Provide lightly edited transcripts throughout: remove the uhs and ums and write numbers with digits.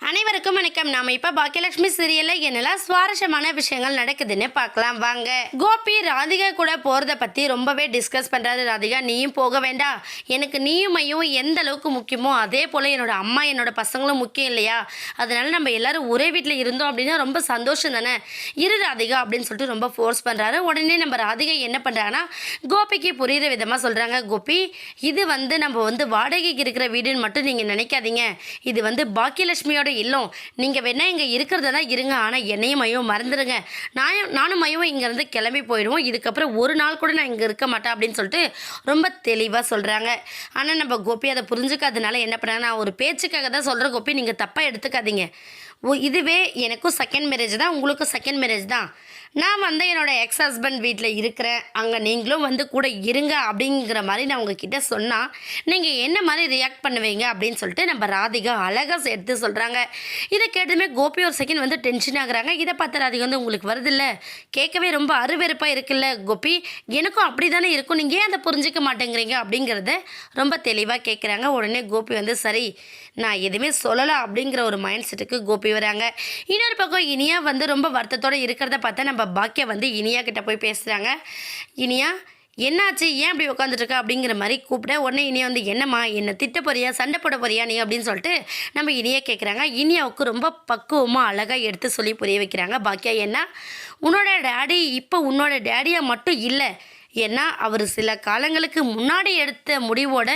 அனைவருக்கும் வணக்கம். நாம இப்ப பாக்கியலட்சுமி சீரியல்ல என்னெல்லாம் சுவாரஸ்யமான விஷயங்கள் நடக்குதுன்னு பார்க்கலாம் வாங்க. கோபி ராதிகா கூட போறத பத்தி ரொம்பவே டிஸ்கஸ் பண்றாரு. ராதிகா, நீயும் போக வேண்டாம், எனக்கு நீயும் மையும் எந்த அளவுக்கு முக்கியமோ அதே போல என்னோட அம்மா என்னோட பசங்களும் முக்கியம் இல்லையா, அதனால நம்ம எல்லாரும் ஒரே வீட்டில் இருந்தோம் அப்படின்னா ரொம்ப சந்தோஷம் தானே, இரு ராதிகா அப்படின்னு சொல்லிட்டு ரொம்ப ஃபோர்ஸ் பண்றாரு. உடனே நம்ம ராதிகா என்ன பண்றாங்கன்னா கோபிக்கு புரியுற விதமா சொல்றாங்க. கோபி, இது நம்ம வாடகைக்கு இருக்கிற வீடுன்னு மட்டும் நீங்க நினைக்காதீங்க, இது பாக்கியலட்சுமியோட இல்லம். நீங்கள் வேணா இங்கே இருக்கிறதா இருங்க, ஆனால் என்னையும் மையம் மறந்துடுங்க. நானும் மையவும் இங்கேருந்து கிளம்பி போயிடுவோம். இதுக்கப்புறம் ஒரு நாள் கூட நான் இங்கே இருக்க மாட்டேன் அப்படின்னு சொல்லிட்டு ரொம்ப தெளிவாக சொல்கிறாங்க. ஆனால் நம்ம கோபி அதை புரிஞ்சுக்காதனால என்ன பண்ணாங்க, நான் ஒரு பேச்சுக்காக தான் சொல்கிறேன் கோபி, நீங்கள் தப்பாக எடுத்துக்காதீங்க. இதுவே எனக்கும் செகண்ட் மேரேஜ் தான், உங்களுக்கும் செகண்ட் மேரேஜ் தான். நான் என்னோடய எக்ஸ் ஹஸ்பண்ட் வீட்டில் இருக்கிறேன், அங்கே நீங்களும் கூட இருங்க அப்படிங்கிற மாதிரி நான் உங்ககிட்ட சொன்னால் நீங்கள் என்ன மாதிரி ரியாக்ட் பண்ணுவீங்க அப்படின்னு சொல்லிட்டு நம்ம ராதிகா அழகாக எடுத்து சொல்கிறாங்க. இதை கேட்டுமே கோபி ஒரு செகண்ட் டென்ஷன் ஆகுறாங்க. இதை பார்த்து ராதிகா உங்களுக்கு வருதில்ல, கேட்கவே ரொம்ப அருவெறுப்பாக இருக்குல்ல கோபி, எனக்கும் அப்படி தானே இருக்கும், நீங்கள் ஏன் அதை புரிஞ்சிக்க மாட்டேங்கிறீங்க அப்படிங்கிறத ரொம்ப தெளிவாக கேட்குறாங்க. உடனே கோபி சரி நான் எதுவுமே சொல்லலாம் அப்படிங்கிற ஒரு மைண்ட் செட்டுக்கு கோபி வராங்க. இன்னொரு பக்கம் இனியா ரொம்ப வருத்தத்தோடு இருக்கிறத பார்த்தா நம்ம பாக்கியா இனியா கிட்ட போய் பேசுகிறாங்க. இனியா, என்னாச்சு, ஏன் அப்படி உட்காந்துட்ருக்கா அப்படிங்கிற மாதிரி கூப்பிட, உடனே இனியா என்னம்மா என்னை திட்ட போறியா, சண்டை போட போறியா நீ அப்படின்னு சொல்லிட்டு நம்ம இனியா கேட்குறாங்க. இனியாவுக்கு ரொம்ப பக்குவமாக அழகாக எடுத்து சொல்லி புரிய வைக்கிறாங்க பாக்கியா. ஏன்னா உன்னோட டேடி இப்போ உன்னோட டேடியாக மட்டும் இல்லை, ஏன்னா அவர் சில காலங்களுக்கு முன்னாடி எடுத்த முடிவோட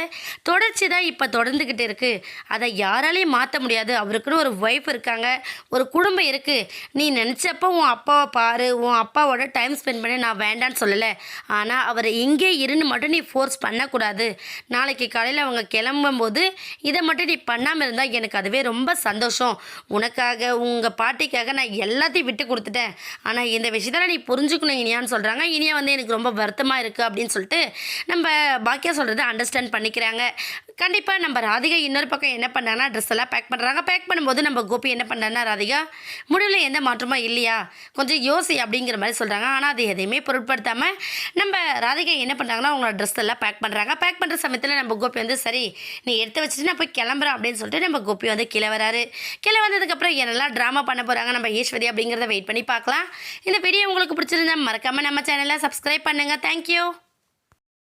தொடர்ச்சி தான் இப்போ தொடர்ந்துக்கிட்டு இருக்குது, அதை யாராலையும் மாற்ற முடியாது. அவருக்குன்னு ஒரு ஒய்ஃப் இருக்காங்க, ஒரு குடும்பம் இருக்குது. நீ நினச்சப்போ உன் அப்பாவை பாரு, உன் அப்பாவோட டைம் ஸ்பெண்ட் பண்ணி நான் வேண்டான்னு சொல்லலை, ஆனால் அவரை இங்கே இருந்து மட்டும் நீ ஃபோர்ஸ் பண்ணக்கூடாது. நாளைக்கு காலையில் அவங்க கிளம்பும்போது இதை மட்டும் நீ பண்ணாமல் இருந்தால் எனக்கு அதுவே ரொம்ப சந்தோஷம். உனக்காக உங்கள் பாட்டிக்காக நான் எல்லாத்தையும் விட்டு கொடுத்துட்டேன், ஆனால் இந்த விஷயத்தில் நீ புரிஞ்சுக்கணும் இனியான்னு சொல்கிறாங்க. இனியா எனக்கு ரொம்ப வருத்தம் இருக்குது அப்படின்னு சொல்லிட்டு நம்ம பாக்கியா சொல்கிறத அண்டர்ஸ்டாண்ட் பண்ணிக்கிறாங்க. கண்டிப்பாக நம்ம ராதிகா இன்னொரு பக்கம் என்ன பண்ணாங்கன்னா ட்ரெஸ் எல்லாம் பேக் பண்ணுறாங்க. பேக் பண்ணும்போது நம்ம கோபி என்ன பண்ணுறாங்கன்னா, ராதிகா முடிவில் எந்த மாற்றமும் இல்லையா, கொஞ்சம் யோசி அப்படிங்கிற மாதிரி சொல்கிறாங்க. ஆனால் அது எதையுமே பொருட்படுத்தாமல் நம்ம ராதிகா என்ன பண்ணுறாங்கன்னா அவங்களோட ட்ரெஸ் எல்லாம் பேக் பண்ணுறாங்க. பேக் பண்ணுற சமயத்தில் நம்ம கோபி சரி நீ எடுத்து வச்சுட்டு நான் போய் கிளம்புறேன் அப்படின்னு சொல்லிட்டு நம்ம கோபி கீழே வராரு. கீழே வந்ததுக்கப்புறம் என்னெல்லாம் ட்ராமா பண்ண போகிறாங்க நம்ம ஈஸ்வரி அப்படிங்கிறத வெயிட் பண்ணி பார்க்கலாம். இந்த வீடியோ உங்களுக்கு பிடிச்சிருந்தா மறக்காமல் நம்ம சேனலை சப்ஸ்கிரைப் பண்ணுங்கள். தேங்க்யூ.